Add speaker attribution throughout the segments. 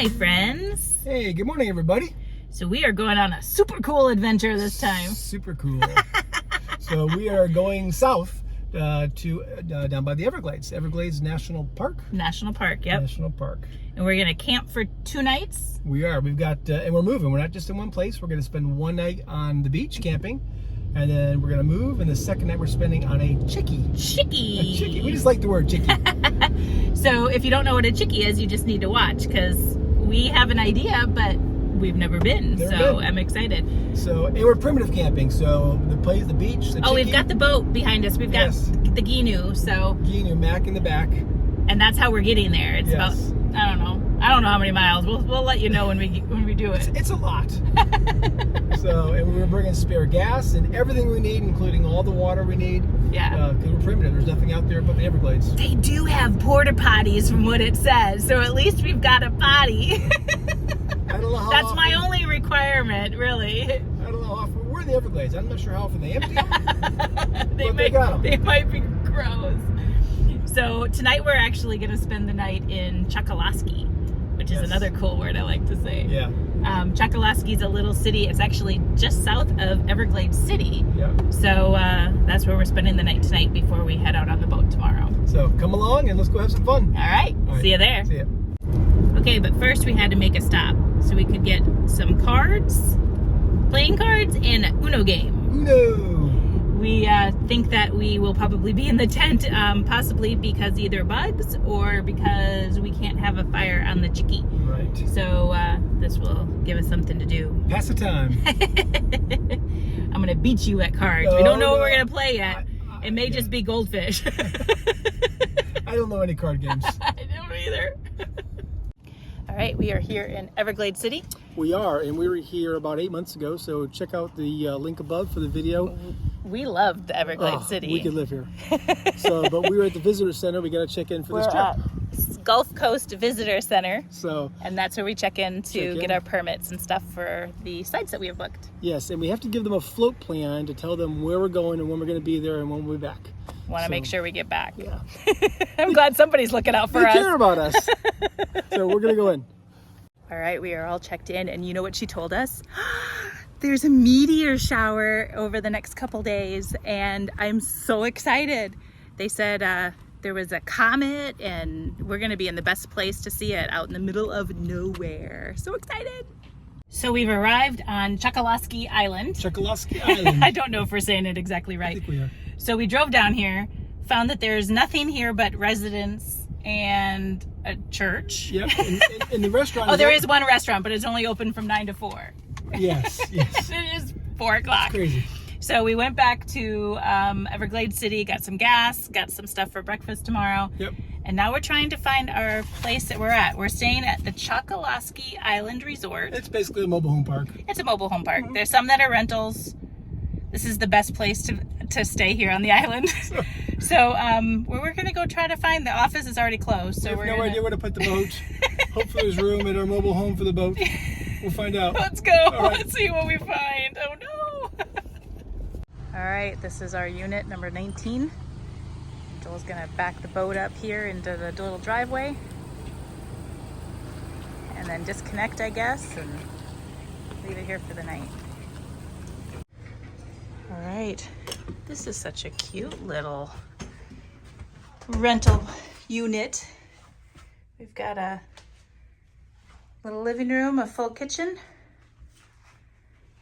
Speaker 1: my friends.
Speaker 2: Hey, good morning, everybody.
Speaker 1: So we are going on a super cool adventure this time.
Speaker 2: Super cool. So we are going south to down by the Everglades National Park.
Speaker 1: National Park, yep.
Speaker 2: National Park.
Speaker 1: And we're gonna camp for 2 nights.
Speaker 2: We are. We've got, and we're moving. We're not just in one place. We're gonna spend one night on the beach camping, and then we're gonna move. And the second night we're spending on a chickee.
Speaker 1: Chickee.
Speaker 2: A chickee. We just like the word chickee.
Speaker 1: So if you don't know what a chickee is, you just need to watch, because we have an idea, but we've never been. I'm excited.
Speaker 2: So, and we're primitive camping. So the beach, the chickee.
Speaker 1: Oh, we've got the boat behind us. We've got the Gheenoe. So
Speaker 2: Gheenoe, Mac in the back.
Speaker 1: And that's how we're getting there. It's about, I don't know how many miles. We'll let you know when we do it.
Speaker 2: It's a lot. So, and we're bringing spare gas and everything we need, including all the water we need.
Speaker 1: Yeah.
Speaker 2: Because we're primitive. There's nothing out there but the Everglades.
Speaker 1: They do have porta potties from what it says, so at least we've got a potty.
Speaker 2: I don't know how
Speaker 1: That's
Speaker 2: often,
Speaker 1: my only requirement, really.
Speaker 2: I don't know how often. We're in the Everglades. I'm not sure how often they empty them.
Speaker 1: They might be gross. So tonight we're actually going to spend the night in Chokoloskee, which is another cool word I like to say.
Speaker 2: Yeah.
Speaker 1: Chokoloskee is a little city. It's actually just south of Everglades City.
Speaker 2: Yeah.
Speaker 1: So that's where we're spending the night tonight before we head out on the boat tomorrow.
Speaker 2: So come along and let's go have some fun.
Speaker 1: All right. See you there.
Speaker 2: See ya.
Speaker 1: Okay, but first we had to make a stop so we could get some cards, playing cards, and an Uno game.
Speaker 2: Uno.
Speaker 1: We think that we will probably be in the tent, possibly because either bugs or because we can't have a fire on the chickee.
Speaker 2: Right.
Speaker 1: So this will give us something to do.
Speaker 2: Pass the time.
Speaker 1: I'm going to beat you at cards. We don't know what we're going to play yet. It may just be goldfish.
Speaker 2: I don't know any card games.
Speaker 1: I don't either. All right, we are here in Everglades City.
Speaker 2: We are, and we were here about 8 months ago, so check out the link above for the video.
Speaker 1: We love the Everglades City.
Speaker 2: We could live here. But we were at the visitor center. We got to check in for this trip.
Speaker 1: At Gulf Coast Visitor Center.
Speaker 2: So,
Speaker 1: and that's where we check in to get our permits and stuff for the sites that we have booked.
Speaker 2: Yes, and we have to give them a float plan to tell them where we're going and when we're going to be there and when we'll be back.
Speaker 1: Want to make sure we get back.
Speaker 2: Yeah.
Speaker 1: I'm glad somebody's looking out for us.
Speaker 2: They care about us. So we're going to go in.
Speaker 1: All right, we are all checked in, and you know what she told us? There's a meteor shower over the next couple days, and I'm so excited. They said there was a comet, and we're gonna be in the best place to see it, out in the middle of nowhere. So excited. So we've arrived on Chokoloskee Island.
Speaker 2: Chokoloskee Island.
Speaker 1: I don't know if we're saying it exactly right.
Speaker 2: I think we are.
Speaker 1: So we drove down here, found that there's nothing here but residents and a church.
Speaker 2: Yep, and the restaurant.
Speaker 1: Oh, there is one restaurant, but it's only open from 9 to 4.
Speaker 2: Yes.
Speaker 1: It is 4 o'clock.
Speaker 2: It's crazy.
Speaker 1: So we went back to Everglades City, got some gas, got some stuff for breakfast tomorrow.
Speaker 2: Yep.
Speaker 1: And now we're trying to find our place that we're at. We're staying at the Chokoloskee Island Resort.
Speaker 2: It's basically a mobile home park.
Speaker 1: It's a mobile home park. There's some that are rentals. This is the best place to stay here on the island. So we're going to go try to find, the office is already closed. So
Speaker 2: we have no idea where to put the boat. Hopefully there's room in our mobile home for the boat. We'll find out.
Speaker 1: Let's go. Right. Let's see what we find. Oh no. All right, this is our unit number 19. Joel's going to back the boat up here into the little driveway. And then disconnect, I guess, and leave it here for the night. All right, this is such a cute little rental unit. We've got a little living room, a full kitchen,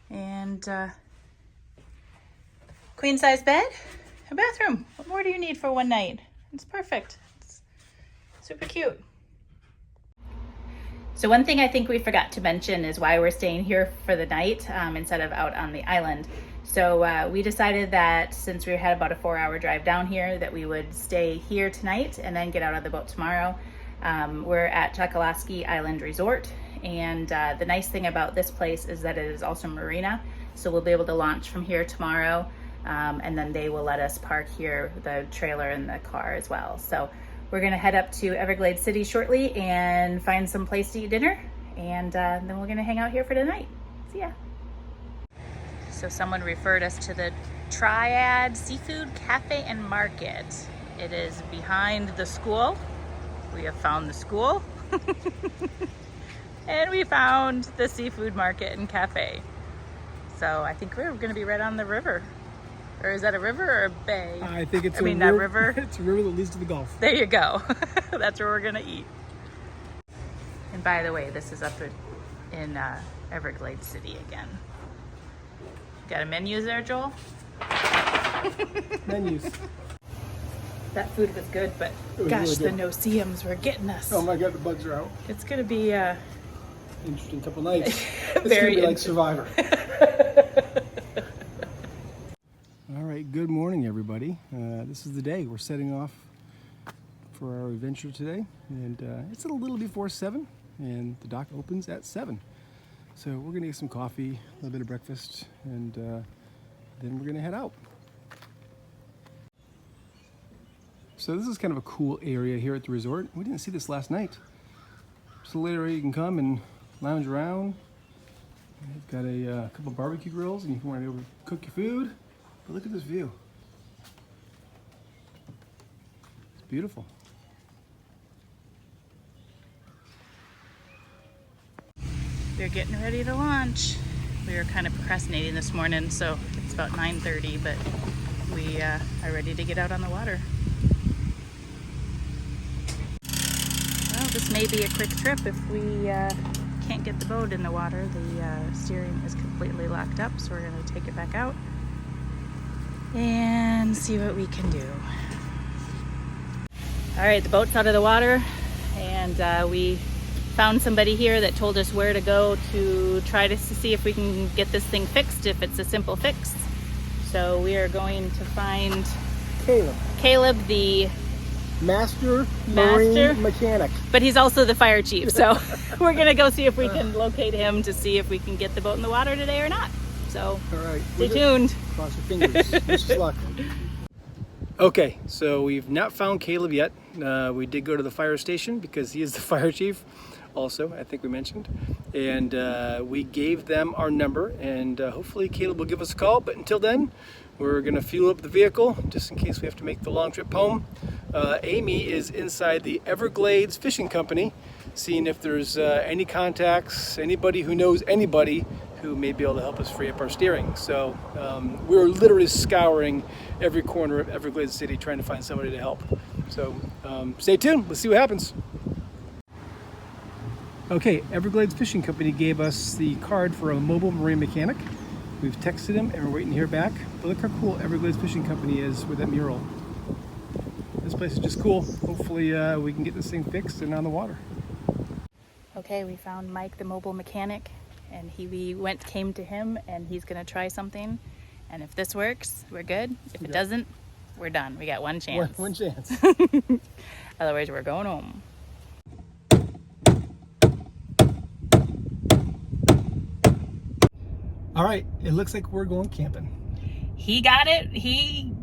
Speaker 1: and queen size bed, a bathroom. What more do you need for one night? It's perfect. It's super cute. So one thing I think we forgot to mention is why we're staying here for the night instead of out on the island. So we decided that since we had about a 4-hour drive down here, that we would stay here tonight and then get out on the boat tomorrow. We're at Chokoloskee Island Resort, and the nice thing about this place is that it is also marina, so we'll be able to launch from here tomorrow, and then they will let us park here, the trailer and the car as well. So we're gonna head up to Everglades City shortly and find some place to eat dinner, and then we're gonna hang out here for tonight. See ya. So someone referred us to the Triad Seafood Cafe and Market. It is behind the school. We have found the school. And we found the seafood market and cafe. So I think we're gonna be right on the river. Or is that a river or a bay?
Speaker 2: I think it's
Speaker 1: that river.
Speaker 2: It's a river that leads to the Gulf.
Speaker 1: There you go. That's where we're gonna eat. And by the way, this is up in Everglades City again. Got a menu there, Joel?
Speaker 2: Menus.
Speaker 1: That food was good, but gosh,
Speaker 2: really
Speaker 1: the
Speaker 2: good.
Speaker 1: no-see-ums were getting us.
Speaker 2: Oh my God, the bugs are out.
Speaker 1: It's gonna be
Speaker 2: Interesting couple nights. It's
Speaker 1: very
Speaker 2: gonna be like Survivor. All right, good morning, everybody. This is the day we're setting off for our adventure today, and it's a little before 7, and the dock opens at 7. So we're gonna get some coffee, a little bit of breakfast, and then we're gonna head out. So this is kind of a cool area here at the resort. We didn't see this last night. Just a little area you can come and lounge around. We've got a couple barbecue grills, and you can want to cook your food. But look at this view. It's beautiful.
Speaker 1: We're getting ready to launch. We were kind of procrastinating this morning, so it's about 9:30, but we are ready to get out on the water. Well, this may be a quick trip if we can't get the boat in the water. The steering is completely locked up, so we're going to take it back out and see what we can do. All right, the boat's out of the water, and we found somebody here that told us where to go to try to see if we can get this thing fixed, if it's a simple fix. So we are going to find Caleb, the
Speaker 2: Master marine mechanic.
Speaker 1: But he's also the fire chief, so we're gonna go see if we can locate him to see if we can get the boat in the water today or not. So
Speaker 2: all right,
Speaker 1: stay tuned.
Speaker 2: Cross your fingers. Wish us luck. Okay, so we've not found Caleb yet. We did go to the fire station because he is the fire chief also, I think we mentioned. And we gave them our number, and hopefully Caleb will give us a call. But until then, we're gonna fuel up the vehicle just in case we have to make the long trip home. Amy is inside the Everglades Fishing Company, seeing if there's any contacts, anybody who knows anybody who may be able to help us free up our steering. So we're literally scouring every corner of Everglades City trying to find somebody to help. So stay tuned, let's see what happens. Okay, Everglades Fishing Company gave us the card for a mobile marine mechanic. We've texted him and we're waiting to hear back. But look how cool Everglades Fishing Company is with that mural. This place is just cool. Hopefully we can get this thing fixed and on the water.
Speaker 1: Okay, we found Mike, the mobile mechanic, and we came to him, and he's gonna try something. And if this works, we're good. If it doesn't, we're done. We got one chance.
Speaker 2: One chance.
Speaker 1: Otherwise, we're going home.
Speaker 2: All right, it looks like we're going camping.
Speaker 1: He got it. He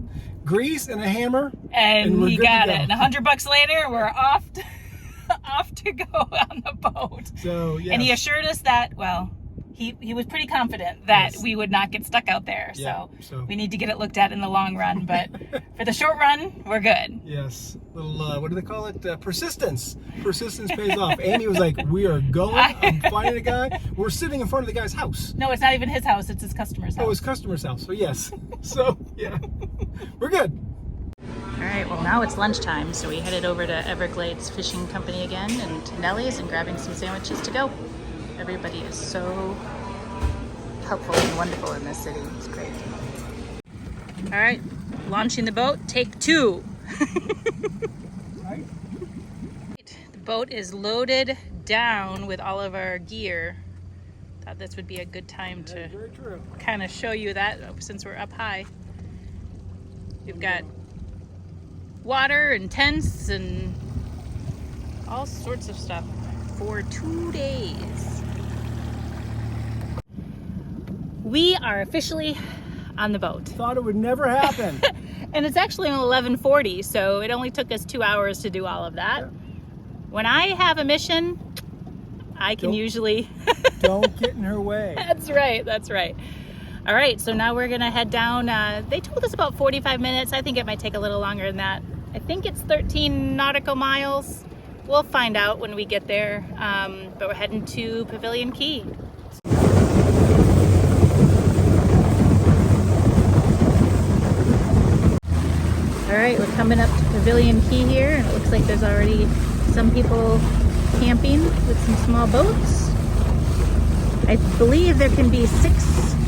Speaker 2: Grease and a hammer,
Speaker 1: and
Speaker 2: we're
Speaker 1: he
Speaker 2: good to
Speaker 1: got
Speaker 2: go.
Speaker 1: it. And $100 later, we're off to go on the boat.
Speaker 2: So yeah.
Speaker 1: And he assured us that, well, he was pretty confident that
Speaker 2: Yes.
Speaker 1: we would not get stuck out there.
Speaker 2: Yeah,
Speaker 1: So we need to get it looked at in the long run. But for the short run, we're good.
Speaker 2: Yes, little what do they call it? Persistence. Persistence pays off. Amy was like, "We are going. I'm finding a guy." We're sitting in front of the guy's house.
Speaker 1: No, it's not even his house. It's his customer's house.
Speaker 2: Oh, his customer's house. So yes. So yeah, we're good.
Speaker 1: All right, well, now it's lunchtime, so we headed over to Everglades Fishing Company again and to Nellie's and grabbing some sandwiches to go. Everybody is so helpful and wonderful in this city. It's great. All right, launching the boat, take 2.
Speaker 2: Right?
Speaker 1: The boat is loaded down with all of our gear. Thought this would be a good time to
Speaker 2: Very true.
Speaker 1: kind of show you that since we're up high. We've got water and tents and all sorts of stuff for 2 days. We are officially on the boat.
Speaker 2: Thought it would never happen.
Speaker 1: And it's actually 11:40, so it only took us 2 hours to do all of that.
Speaker 2: Yeah.
Speaker 1: When I have a mission, I can usually...
Speaker 2: Don't get in her way.
Speaker 1: That's right, that's right. All right, so now we're gonna head down. They told us about 45 minutes. I think it might take a little longer than that. I think it's 13 nautical miles we'll find out when we get there, but we're heading to Pavilion Key. All right, we're coming up to Pavilion Key here, and it looks like there's already some people camping with some small boats. I believe there can be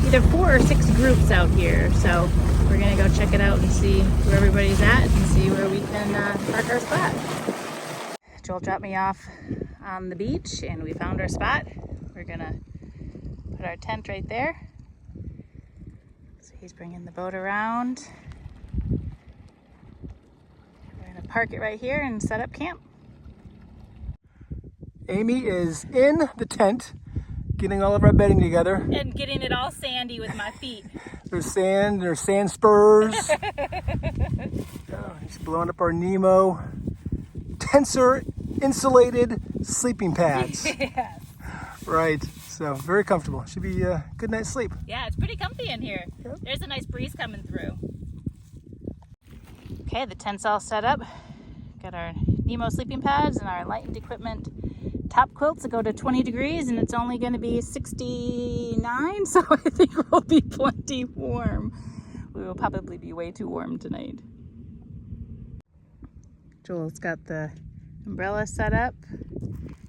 Speaker 1: either 4 or 6 groups out here, so we're gonna go check it out and see where everybody's at and see where we can park our spot. Joel dropped me off on the beach and we found our spot. We're gonna put our tent right there. So he's bringing the boat around. We're gonna park it right here and set up camp.
Speaker 2: Amy is in the tent, getting all of our bedding together.
Speaker 1: And getting it all sandy with my feet.
Speaker 2: There's sand, there's sand spurs. He's blowing up our Nemo tensor insulated sleeping pads.
Speaker 1: Yes.
Speaker 2: Right, so very comfortable. Should be a good night's sleep.
Speaker 1: Yeah, it's pretty comfy in here.
Speaker 2: Yep.
Speaker 1: There's a nice breeze coming through. Okay, the tent's all set up. Got our Nemo sleeping pads and our lightened equipment top quilts that go to 20 degrees, and it's only going to be 69, so I think we'll be plenty warm. We will probably be way too warm tonight. Joel's got the umbrella set up,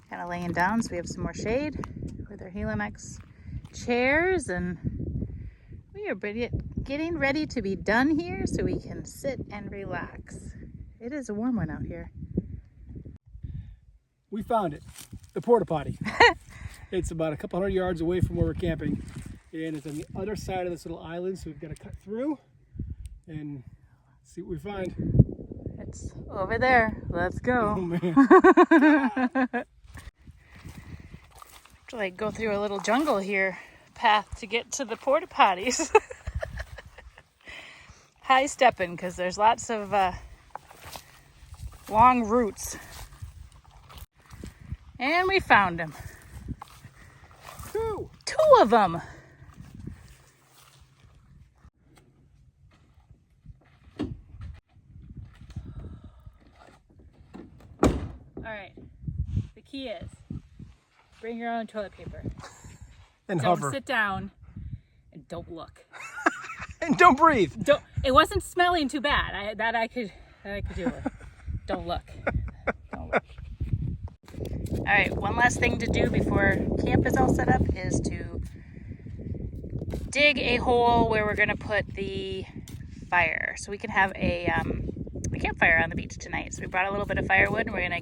Speaker 1: kind of laying down so we have some more shade with our Helimex chairs, and we are getting ready to be done here so we can sit and relax. It is a warm one out here.
Speaker 2: We found it, the porta potty. It's about a couple hundred yards away from where we're camping, and it's on the other side of this little island, so we've got to cut through and see what we find.
Speaker 1: It's over there. Let's go.
Speaker 2: Oh man.
Speaker 1: To like go through a little jungle here path to get to the porta potties. High stepping because there's lots of long routes. And we found them. Two of them. All right. The key is bring your own toilet paper.
Speaker 2: And
Speaker 1: Don't
Speaker 2: hover.
Speaker 1: sit down and don't look.
Speaker 2: And don't breathe.
Speaker 1: It wasn't smelling too bad. I could deal with. Don't look. Don't look. All right, one last thing to do before camp is all set up is to dig a hole where we're gonna put the fire, so we can have a campfire on the beach tonight. So we brought a little bit of firewood, and we're gonna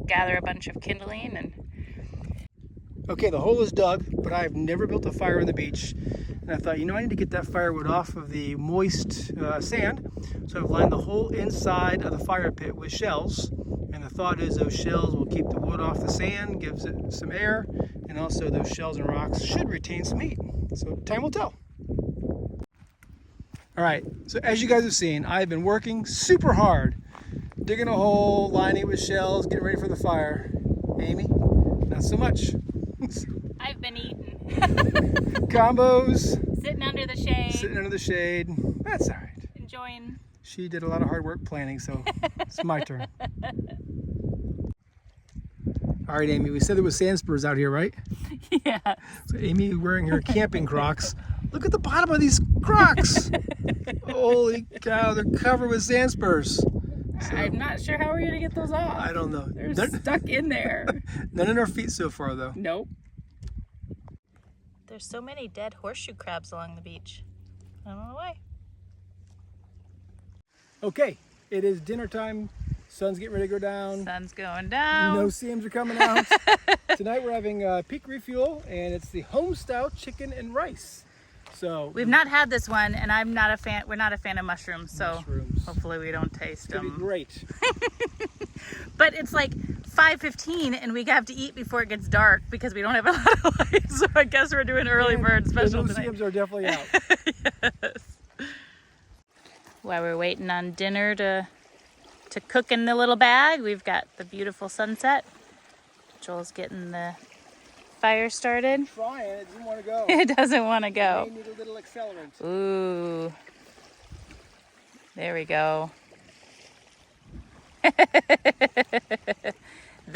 Speaker 1: gather a bunch of kindling and.
Speaker 2: Okay, the hole is dug, but I've never built a fire on the beach. And I thought, I need to get that firewood off of the moist sand. So I've lined the whole inside of the fire pit with shells. And the thought is those shells will keep the wood off the sand, gives it some air, and also those shells and rocks should retain some heat. So time will tell. All right, so as you guys have seen, I've been working super hard, digging a hole, lining it with shells, getting ready for the fire. Amy, not so much.
Speaker 1: I've been eating.
Speaker 2: Combos.
Speaker 1: Sitting under the shade.
Speaker 2: Sitting under the shade. That's all right.
Speaker 1: Enjoying.
Speaker 2: She did a lot of hard work planning, so it's my turn. All right, Amy, we said there was sand spurs out here, right?
Speaker 1: Yeah.
Speaker 2: So Amy wearing her camping Crocs. Look at the bottom of these Crocs. Holy cow, they're covered with sand spurs. So,
Speaker 1: I'm not sure how we're going to get those off.
Speaker 2: I don't know.
Speaker 1: They're stuck in there.
Speaker 2: None in our feet so far, though.
Speaker 1: Nope. There's so many dead horseshoe crabs along the beach. I don't know why.
Speaker 2: Okay, it is dinner time. Sun's getting ready to go down.
Speaker 1: Sun's going down.
Speaker 2: No seams are coming out. Tonight we're having peak refuel, and it's the home-style chicken and rice. So
Speaker 1: we've not had this one, and I'm not a fan. We're not a fan of mushrooms, so
Speaker 2: mushrooms.
Speaker 1: Hopefully we don't taste them.
Speaker 2: It'll be great.
Speaker 1: But it's like 5:15, and we have to eat before it gets dark because we don't have a lot of light. So I guess we're doing early bird special
Speaker 2: the
Speaker 1: tonight.
Speaker 2: seams are definitely out.
Speaker 1: Yes. While we're waiting on dinner to cook in the little bag, we've got the beautiful sunset. Joel's getting the fire started.
Speaker 2: Trying, it doesn't want to go.
Speaker 1: It doesn't want to go.
Speaker 2: May need a little accelerant.
Speaker 1: Ooh. There we go.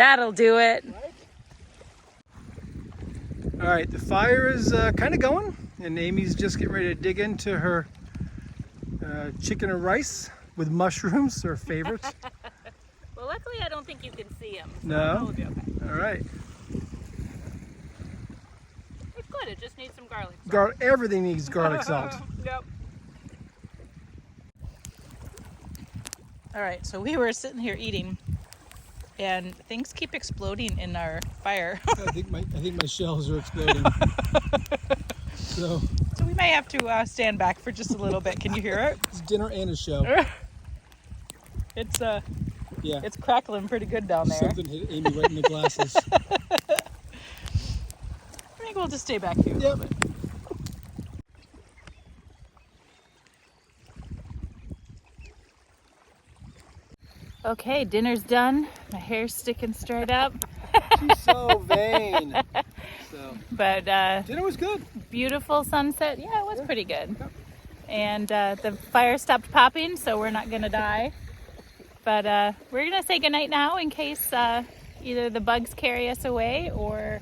Speaker 1: That'll do it.
Speaker 2: All right, the fire is kind of going, and Amy's just getting ready to dig into her chicken and rice with mushrooms, her favorite.
Speaker 1: Well, luckily I don't think you can see them. So
Speaker 2: No?
Speaker 1: We'll be okay.
Speaker 2: All right.
Speaker 1: It's good. It just needs some garlic salt.
Speaker 2: Everything needs garlic salt.
Speaker 1: Yep. All right, so we were sitting here eating, and things keep exploding in our fire.
Speaker 2: I think my shells are exploding. So
Speaker 1: we may have to stand back for just a little bit. Can you hear it?
Speaker 2: it's dinner and a show.
Speaker 1: It's
Speaker 2: Yeah.
Speaker 1: it's crackling pretty good down there.
Speaker 2: Something hit Amy right in the glasses.
Speaker 1: I think we'll just stay back here a little bit. Okay, dinner's done. My hair's sticking straight up.
Speaker 2: She's so vain. So,
Speaker 1: But
Speaker 2: dinner was good.
Speaker 1: beautiful sunset. Yeah, it was pretty good. And the fire stopped popping, so we're not gonna die. But we're gonna say goodnight now in case either the bugs carry us away or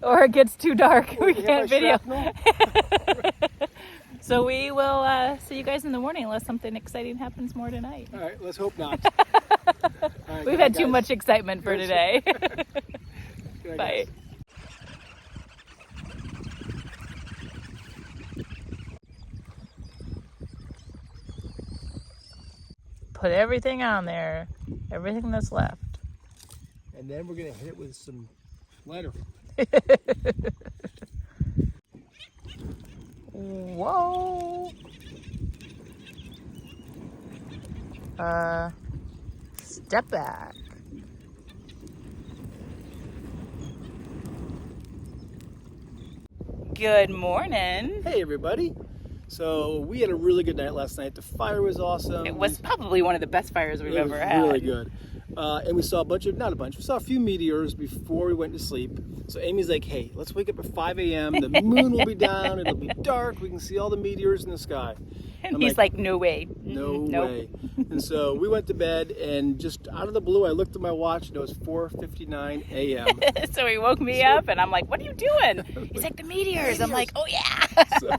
Speaker 1: or it gets too dark. We can't video. So we will see you guys in the morning unless something exciting happens more tonight.
Speaker 2: All right, let's hope not. All right,
Speaker 1: We've had too much excitement for today.
Speaker 2: Good night,
Speaker 1: Bye.
Speaker 2: guys.
Speaker 1: Put everything on there, everything that's left.
Speaker 2: And then we're gonna hit it with some letter.
Speaker 1: Whoa. Step back. Good morning.
Speaker 2: Hey everybody. So we had a really good night last night. The fire was awesome.
Speaker 1: It was probably one of the best fires we've ever had.
Speaker 2: Really good. And we saw we saw a few meteors before we went to sleep. So Amy's like, hey, let's wake up at 5 a.m. The moon will be down. It'll be dark. We can see all the meteors in the sky.
Speaker 1: And
Speaker 2: I'm
Speaker 1: he's like, no way.
Speaker 2: No
Speaker 1: Nope.
Speaker 2: way. And so we went to bed, and just out of the blue, I looked at my watch, and it was 4:59 a.m.
Speaker 1: So he woke me up, and I'm like, what are you doing? He's like, the meteors. I'm like, oh, yeah.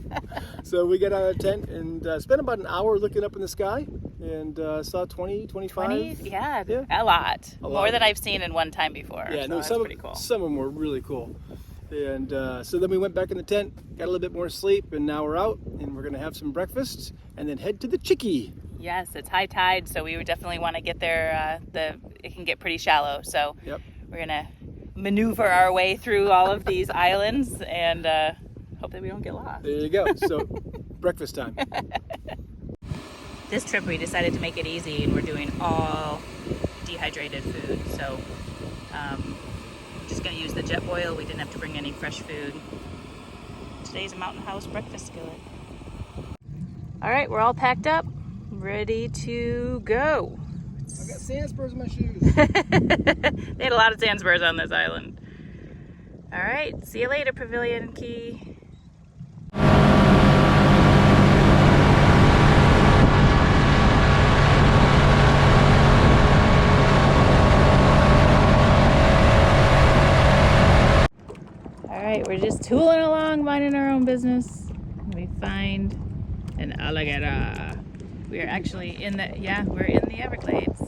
Speaker 2: So we got out of the tent and spent about an hour looking up in the sky, and saw 20, 25.
Speaker 1: 20? Yeah,
Speaker 2: Yeah.
Speaker 1: a lot.
Speaker 2: A
Speaker 1: More
Speaker 2: lot.
Speaker 1: than I've seen in one time before.
Speaker 2: Yeah,
Speaker 1: so
Speaker 2: no,
Speaker 1: that's
Speaker 2: some
Speaker 1: pretty cool.
Speaker 2: of them were really cool. And so then we went back in the tent, got a little bit more sleep, and now we're out, and we're gonna have some breakfast, and then head to the Chickee.
Speaker 1: Yes, it's high tide, so we would definitely want to get there. It can get pretty shallow, so
Speaker 2: Yep.
Speaker 1: we're gonna maneuver our way through all of these islands and hope that we don't get lost.
Speaker 2: There you go. So breakfast time.
Speaker 1: This trip we decided to make it easy, and we're doing all dehydrated food. So just gonna use the jet boil. We didn't have to bring any fresh food. Today's a Mountain House breakfast skillet. All right, we're all packed up, ready to go.
Speaker 2: I got sand spurs in my shoes.
Speaker 1: They had a lot of sand spurs on this island. All right, see you later, Pavilion Key. All right, we're just tooling along, minding our own business. We find an alligator. We are actually we're in the Everglades.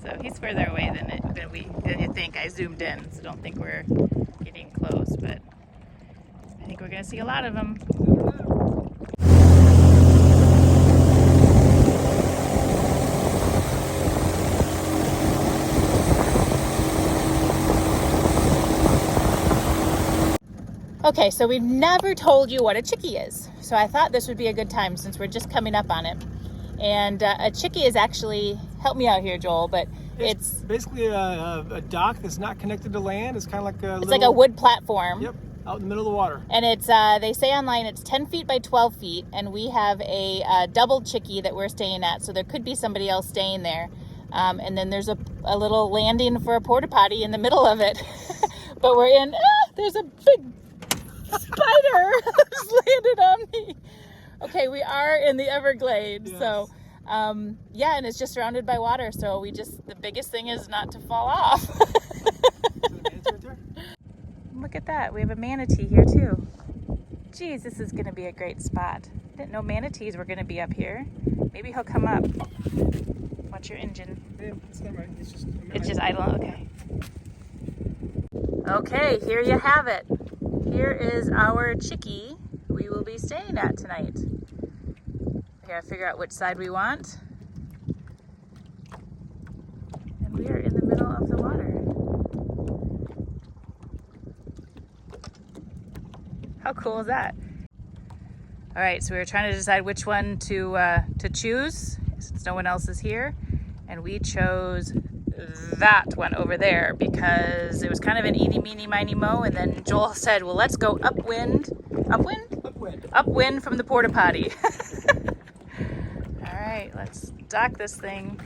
Speaker 1: So he's further away than you think. I zoomed in, so don't think we're getting close, but I think we're gonna see a lot of them. Okay, so we've never told you what a chickee is. So I thought this would be a good time since we're just coming up on it. And a chickee is actually, help me out here, Joel, but it's
Speaker 2: basically a dock that's not connected to land. It's kind of like
Speaker 1: it's like a wood platform.
Speaker 2: Yep, out in the middle of the water.
Speaker 1: And it's, they say online it's 10 feet by 12 feet. And we have a double chickee that we're staying at. So there could be somebody else staying there. And then there's a little landing for a porta potty in the middle of it. But we're in, there's a big spider just landed on me. Okay, we are in the Everglades,
Speaker 2: Yes.
Speaker 1: so Yeah, and it's just surrounded by water, so the biggest thing is not to fall off. Look at that, we have a manatee here too. Geez, this is gonna be a great spot. Didn't know manatees were gonna be up here. Maybe he'll come up. Watch your engine. It's just idle, okay. Okay, here you have it. Here is our Chickee we will be staying at tonight. We gotta figure out which side we want. And we are in the middle of the water. How cool is that? All right, so we were trying to decide which one to choose since no one else is here. And we chose that one over there because it was kind of an eeny, meeny, miny, mo. And then Joel said, well, let's go upwind. Upwind? Upwind. Upwind from the porta potty. All right, let's dock this thing.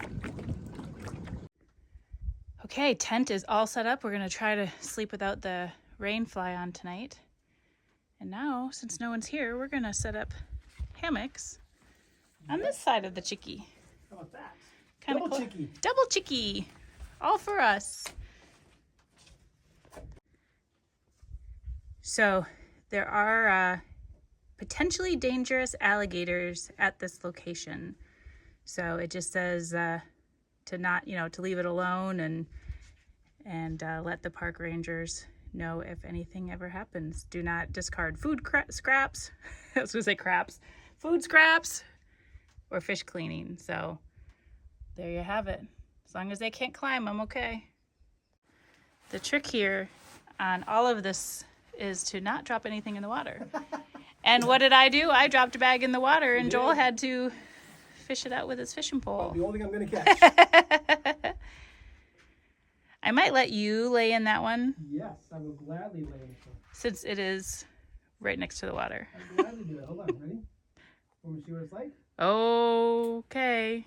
Speaker 1: Okay, tent is all set up. We're gonna try to sleep without the rain fly on tonight. And now, since no one's here, we're gonna set up hammocks on this side of the Chickee.
Speaker 2: How about that?
Speaker 1: Kinda
Speaker 2: Double
Speaker 1: cool.
Speaker 2: Chickee.
Speaker 1: Double Chickee. All for us. So there are potentially dangerous alligators at this location. So it just says to not, to leave it alone and let the park rangers know if anything ever happens. Do not discard food scraps. I was gonna say craps. Food scraps or fish cleaning. So there you have it. As long as they can't climb, I'm okay. The trick here on all of this is to not drop anything in the water. And what did I do? I dropped a bag in the water and Joel had to fish it out with his fishing pole.
Speaker 2: The only thing I'm gonna catch.
Speaker 1: I might let you lay in that one.
Speaker 2: Yes, I will gladly lay in it.
Speaker 1: Since it is right next to the water.
Speaker 2: I'll gladly do it. Hold on, ready? Want me to see what it's like?
Speaker 1: Okay.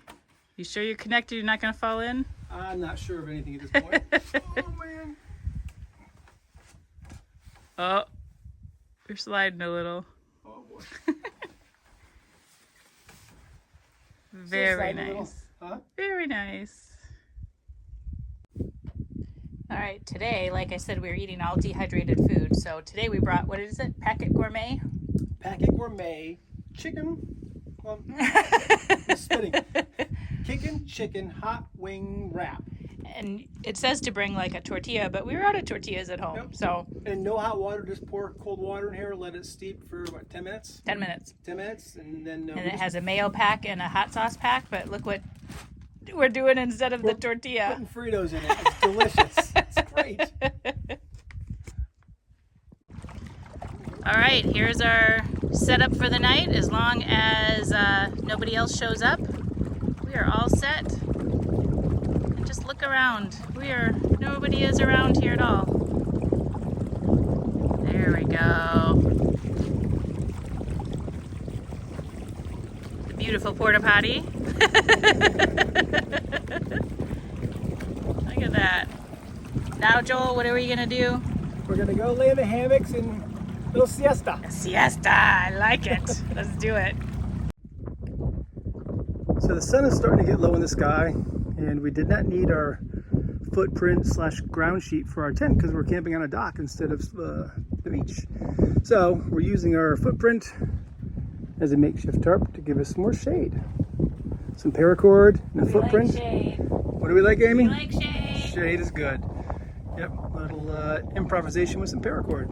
Speaker 1: You sure you're connected? You're not going to fall in?
Speaker 2: I'm not sure of anything at this point. Oh, man.
Speaker 1: Oh, you're sliding a little.
Speaker 2: Oh, boy.
Speaker 1: Very nice.
Speaker 2: Little, huh?
Speaker 1: Very nice. All right, today, like I said, we were eating all dehydrated food. So today we brought, what is it? Packet Gourmet?
Speaker 2: Packet Gourmet chicken. Well, spitting. Chicken hot wing wrap.
Speaker 1: And it says to bring like a tortilla, but we were out of tortillas at home. Yep. So.
Speaker 2: And no hot water, just pour cold water in here, let it steep for what, 10 minutes?
Speaker 1: 10 minutes.
Speaker 2: 10 minutes, and then.
Speaker 1: And it has a mayo pack and a hot sauce pack, but look what we're doing instead of the tortilla.
Speaker 2: Putting Fritos in it. It's delicious. It's great.
Speaker 1: All right, here's our setup for the night. As long as nobody else shows up, we are all set. And just look around. Nobody is around here at all. There we go. The beautiful porta potty. Look at that. Now, Joel, what are we gonna do?
Speaker 2: We're gonna go lay in the hammocks and a little siesta.
Speaker 1: A siesta, I like it. Let's do it.
Speaker 2: So the sun is starting to get low in the sky, and we did not need our footprint / ground sheet for our tent because we're camping on a dock instead of the beach. So we're using our footprint as a makeshift tarp to give us more shade. Some paracord and a footprint.
Speaker 1: Like shade.
Speaker 2: What do we like, Amy?
Speaker 1: We like shade.
Speaker 2: Shade is good. Yep, a little improvisation with some paracord.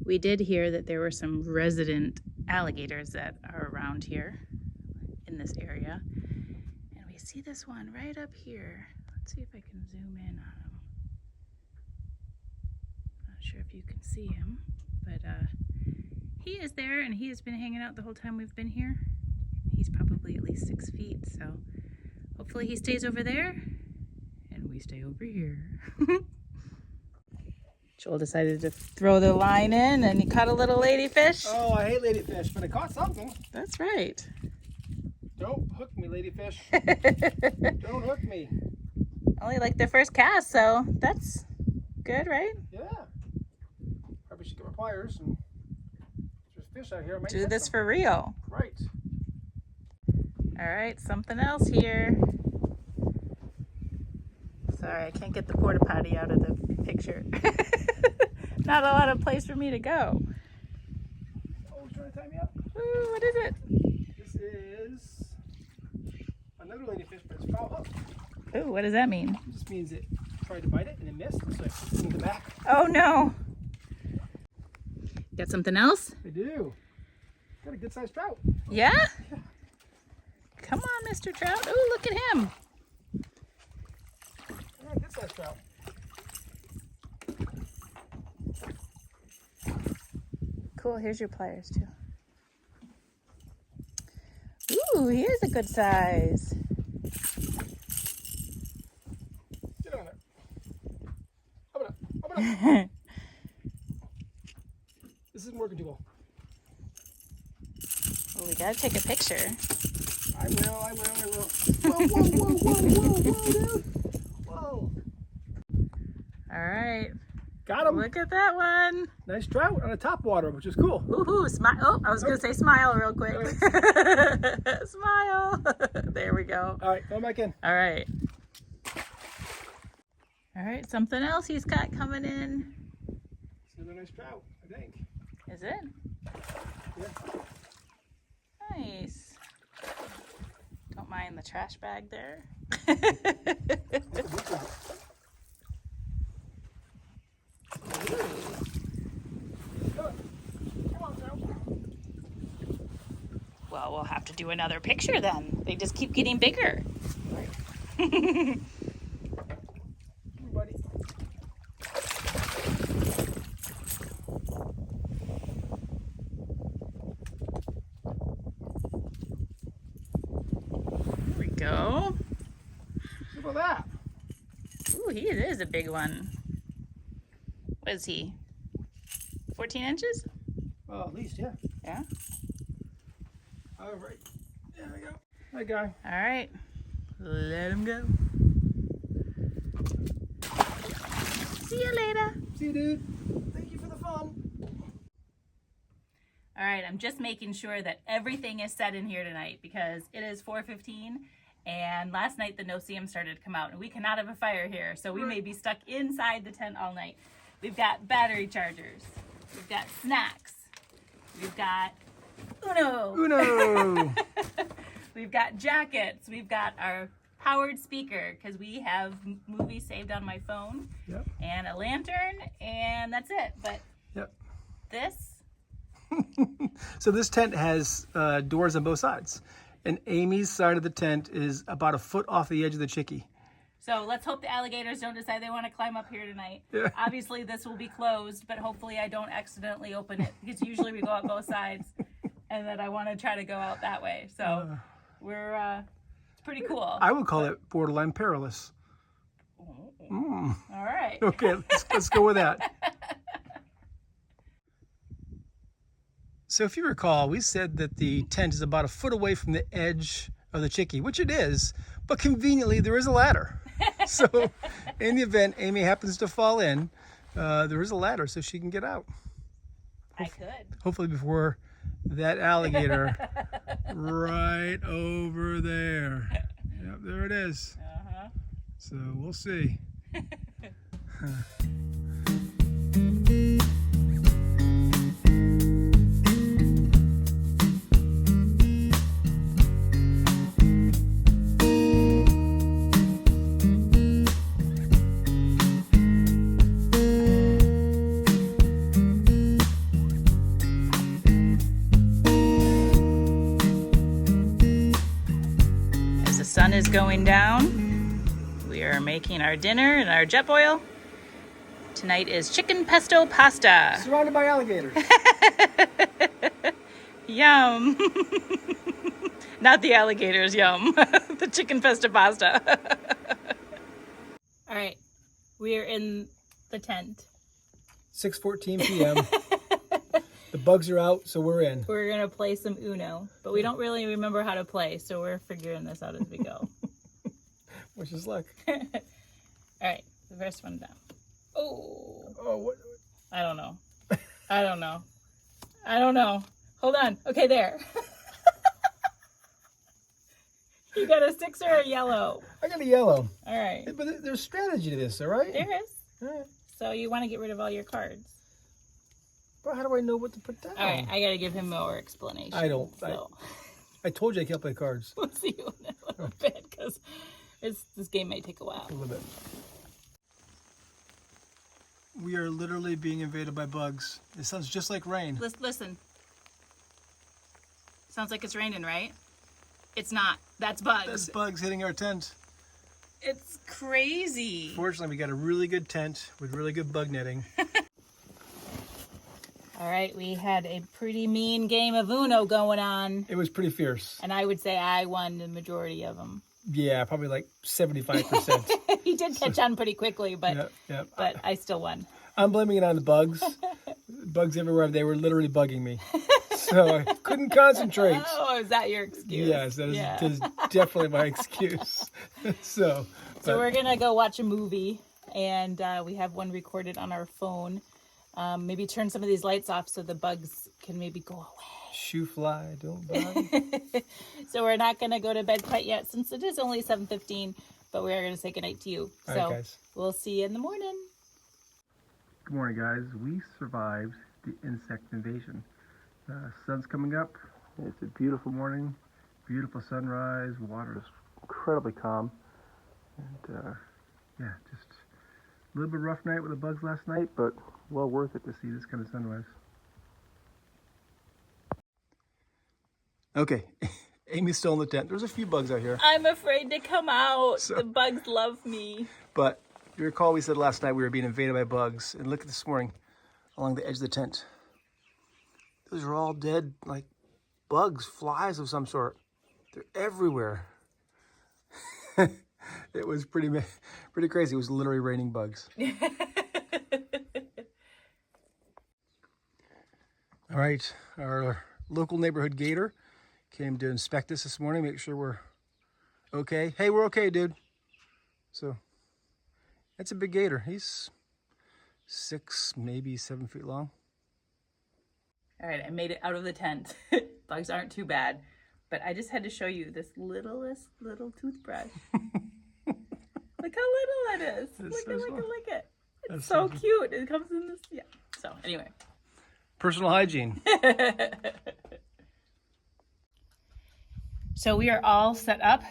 Speaker 1: We did hear that there were some resident alligators that are around here in this area. And we see this one right up here. Let's see if I can zoom in on him. Not sure if you can see him, but he is there and he has been hanging out the whole time we've been here. He's probably at least 6 feet, so hopefully he stays over there and we stay over here. Joel decided to throw the line in and he caught a little ladyfish.
Speaker 2: Oh, I hate ladyfish, but I caught something.
Speaker 1: That's right.
Speaker 2: Don't hook me, ladyfish. Don't hook me.
Speaker 1: Only like the first cast, so that's good, right?
Speaker 2: Yeah. Probably should get my pliers and there's fish out here. I might
Speaker 1: Do
Speaker 2: catch
Speaker 1: this
Speaker 2: some.
Speaker 1: for real.
Speaker 2: Right.
Speaker 1: All right, something else here. Sorry, I can't get the porta potty out of the picture. Not a lot of place for me to go.
Speaker 2: Oh, trying to tie me up.
Speaker 1: Ooh, what is it?
Speaker 2: This is another ladyfish, but it's foul hook.
Speaker 1: Ooh, what does that mean?
Speaker 2: It just means it tried to bite it and it missed, so I put it in the back.
Speaker 1: Oh no. Got something else?
Speaker 2: I do. Got a good sized trout.
Speaker 1: Yeah?
Speaker 2: Yeah.
Speaker 1: Come on, Mr. Trout. Ooh, look at him.
Speaker 2: Yeah, good sized trout.
Speaker 1: Cool, here's your pliers too. Ooh, he is a good size.
Speaker 2: Get on there. Open up. Open up. This isn't working too well.
Speaker 1: Well, we gotta take a picture.
Speaker 2: I will. Whoa, whoa, whoa, whoa, whoa, whoa, dude. Whoa.
Speaker 1: All right.
Speaker 2: Got him.
Speaker 1: Look at that one.
Speaker 2: Nice trout on a top water, which is cool.
Speaker 1: Woohoo, smile. Oh, I was gonna say smile real quick. Smile. There we go.
Speaker 2: All right, go back in.
Speaker 1: All right. All right, something else he's got coming in.
Speaker 2: It's another nice trout, I think.
Speaker 1: Is it?
Speaker 2: Yeah.
Speaker 1: Nice. Don't mind the trash bag there. Well, we'll have to do another picture then. They just keep getting bigger.
Speaker 2: Here, buddy.
Speaker 1: There we go.
Speaker 2: Look at that.
Speaker 1: Ooh, he is a big one. What is he? 14 inches?
Speaker 2: Oh, at least, yeah.
Speaker 1: Yeah.
Speaker 2: All right. There we go. Hi, guy.
Speaker 1: All right. Let him go. See you later.
Speaker 2: See you, dude. Thank you for the fun.
Speaker 1: All right, I'm just making sure that everything is set in here tonight because it is 4:15 and last night the no-see-um started to come out and we cannot have a fire here, so we may be stuck inside the tent all night. We've got battery chargers, we've got snacks, we've got Uno. We've got jackets, we've got our powered speaker because we have movies saved on my phone.
Speaker 2: Yep.
Speaker 1: And a lantern, and that's it. But
Speaker 2: Yep.
Speaker 1: this.
Speaker 2: So this tent has doors on both sides, and Amy's side of the tent is about a foot off the edge of the Chickee.
Speaker 1: So let's hope the alligators don't decide they want to climb up here tonight.
Speaker 2: Yeah.
Speaker 1: Obviously this will be closed, but hopefully I don't accidentally open it because usually we go out both sides, and then I want to try to go out that way. So we're it's pretty cool.
Speaker 2: I would call it borderline perilous.
Speaker 1: All right.
Speaker 2: Okay, let's go with that. So if you recall, we said that the tent is about a foot away from the edge of the Chickee, which it is, but conveniently there is a ladder. So in the event Amy happens to fall in, there is a ladder so she can get out.
Speaker 1: I could.
Speaker 2: Hopefully before that alligator right over there. Yep, there it is.
Speaker 1: Uh-huh.
Speaker 2: So we'll see.
Speaker 1: As the sun is going down, we are making our dinner and our jet boil. Tonight is chicken pesto pasta.
Speaker 2: Surrounded by alligators.
Speaker 1: Yum. Not the alligators, yum. The chicken pesto pasta. All right, we are in the tent.
Speaker 2: 6:14 p.m. The bugs are out, so we're in.
Speaker 1: We're gonna play some Uno, but we don't really remember how to play, so we're figuring this out as we go.
Speaker 2: Wish us luck.
Speaker 1: All right, the first one down. Oh,
Speaker 2: What?
Speaker 1: I don't know. I don't know. Hold on. Okay, there. You got a 6 or a yellow?
Speaker 2: I got a yellow.
Speaker 1: All right.
Speaker 2: But there's strategy to this, all right?
Speaker 1: There is.
Speaker 2: All right.
Speaker 1: So you want to get rid of all your cards.
Speaker 2: Well, how do I know what to put down?
Speaker 1: All right, I got to give him more explanation.
Speaker 2: I don't.
Speaker 1: So.
Speaker 2: I told you I can't play cards.
Speaker 1: We'll see you in a little bit because this game may take a while.
Speaker 2: A little bit. We are literally being invaded by bugs. It sounds just like rain.
Speaker 1: Listen. Sounds like it's raining, right? It's not. That's bugs.
Speaker 2: That's bugs hitting our tent.
Speaker 1: It's crazy.
Speaker 2: Fortunately, we got a really good tent with really good bug netting.
Speaker 1: All right, we had a pretty mean game of Uno going on.
Speaker 2: It was pretty fierce.
Speaker 1: And I would say I won the majority of them.
Speaker 2: Yeah, probably like 75%.
Speaker 1: He did catch on pretty quickly, but but I still won.
Speaker 2: I'm blaming it on the bugs. Bugs everywhere. They were literally bugging me. So I couldn't concentrate.
Speaker 1: Oh, is that your excuse?
Speaker 2: Yes, that is definitely my excuse. So
Speaker 1: we're going to go watch a movie, and we have one recorded on our phone. Maybe turn some of these lights off so the bugs can maybe go away.
Speaker 2: Shoo fly, don't bug.
Speaker 1: So we're not going to go to bed quite yet since it is only 7:15, but we are going to say goodnight to you.
Speaker 2: All
Speaker 1: so
Speaker 2: right, guys.
Speaker 1: We'll see you in the morning.
Speaker 2: Good morning, guys. We survived the insect invasion. Sun's coming up. It's a beautiful morning, beautiful sunrise. Water is incredibly calm. And yeah, just a little bit rough night with the bugs last night, but well worth it to see this kind of sunrise. Okay, Amy's still in the tent. There's a few bugs out here.
Speaker 1: I'm afraid to come out. The bugs love me.
Speaker 2: But you recall we said last night we were being invaded by bugs. And look at this morning along the edge of the tent. Those are all dead, like bugs, flies of some sort. They're everywhere. It was pretty crazy. It was literally raining bugs. All right, our local neighborhood gator came to inspect us this morning, make sure we're okay. Hey, we're okay, dude. So that's a big gator. He's 6, maybe 7 feet long.
Speaker 1: All right, I made it out of the tent. Bugs aren't too bad, but I just had to show you this littlest little toothbrush. Look how little it is. Look it. It's so cute. It comes in this, So anyway.
Speaker 2: Personal hygiene.
Speaker 1: So we are all set up.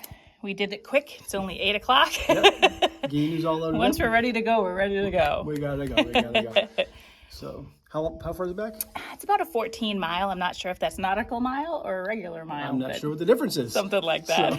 Speaker 1: We did it quick. It's only 8 o'clock.
Speaker 2: Yep. Gheenoe's all loaded
Speaker 1: Once
Speaker 2: up.
Speaker 1: we're ready to go, we're ready to go.
Speaker 2: We gotta go. So how far is it back?
Speaker 1: It's about a 14 mile. I'm not sure if that's nautical mile or a regular mile.
Speaker 2: I'm not sure what the difference is.
Speaker 1: Something like that.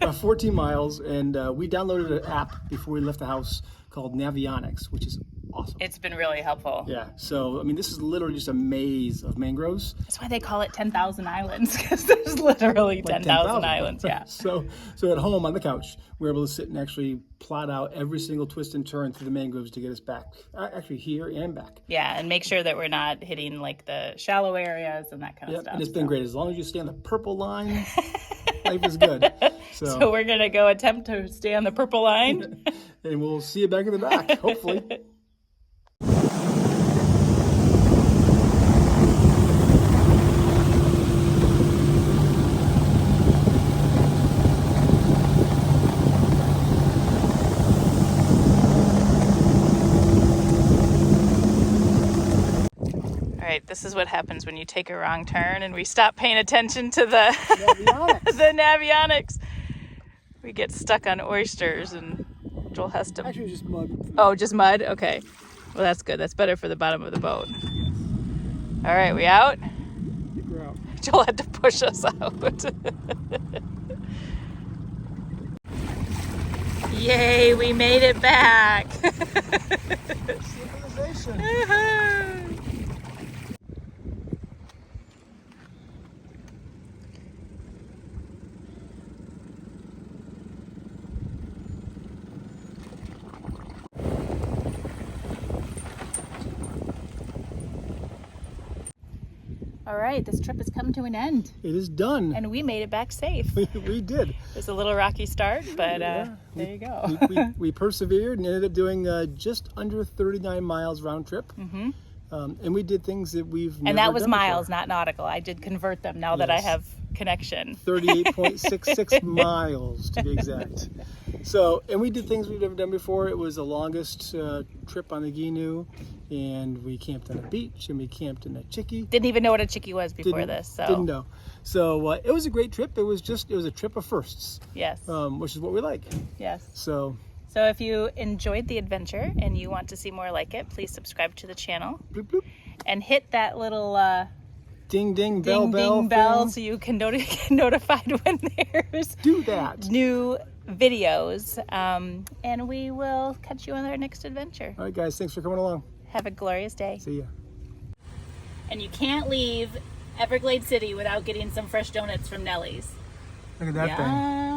Speaker 2: So, 14 miles, and we downloaded an app before we left the house called Navionics, which is awesome.
Speaker 1: It's been really helpful.
Speaker 2: Yeah, so I mean, this is literally just a maze of mangroves.
Speaker 1: That's why they call it 10,000 islands, because there's literally like 10,000 islands. Yeah.
Speaker 2: So at home on the couch, we're able to sit and actually plot out every single twist and turn through the mangroves to get us back, actually here and back.
Speaker 1: Yeah, and make sure that we're not hitting like the shallow areas and that kind of stuff.
Speaker 2: And it's been great. As long as you stay on the purple line, life is good.
Speaker 1: So we're gonna go attempt to stay on the purple line.
Speaker 2: And we'll see you back in the back, hopefully.
Speaker 1: This is what happens when you take a wrong turn and we stop paying attention to the
Speaker 2: Navionics.
Speaker 1: the navionics. We get stuck on oysters and Joel has to...
Speaker 2: Actually, just mud.
Speaker 1: Oh, just mud? Okay. Well, that's good. That's better for the bottom of the boat. All right, we out?
Speaker 2: We're out.
Speaker 1: Joel had to push us out. Yay, we made it back.
Speaker 2: Civilization.
Speaker 1: All right, this trip has come to an end.
Speaker 2: It is done.
Speaker 1: And we made it back safe.
Speaker 2: We did.
Speaker 1: It was a little rocky start, but there you go.
Speaker 2: we persevered and ended up doing just under 39 miles round trip.
Speaker 1: Mm-hmm.
Speaker 2: And we did things that we've never
Speaker 1: And that was
Speaker 2: done
Speaker 1: miles,
Speaker 2: before.
Speaker 1: not nautical. I did convert them now that I have connection.
Speaker 2: 38.66 miles to be exact. So, and we did things we've never done before. It was the longest trip on the Gheenoe, and we camped on a beach, and we camped in a chickee.
Speaker 1: Didn't even know what a chickee was before this. So
Speaker 2: Didn't know. So it was a great trip. It was a trip of firsts.
Speaker 1: Yes.
Speaker 2: Which is what we like.
Speaker 1: Yes.
Speaker 2: So
Speaker 1: if you enjoyed the adventure and you want to see more like it, please subscribe to the channel.
Speaker 2: Bloop, bloop.
Speaker 1: And hit that little
Speaker 2: ding ding bell
Speaker 1: bell so you can get notified when there's new videos. And we will catch you on our next adventure.
Speaker 2: All right, guys, thanks for coming along.
Speaker 1: Have a glorious day.
Speaker 2: See ya.
Speaker 1: And you can't leave Everglades City without getting some fresh donuts from Nellie's.
Speaker 2: Look at that thing.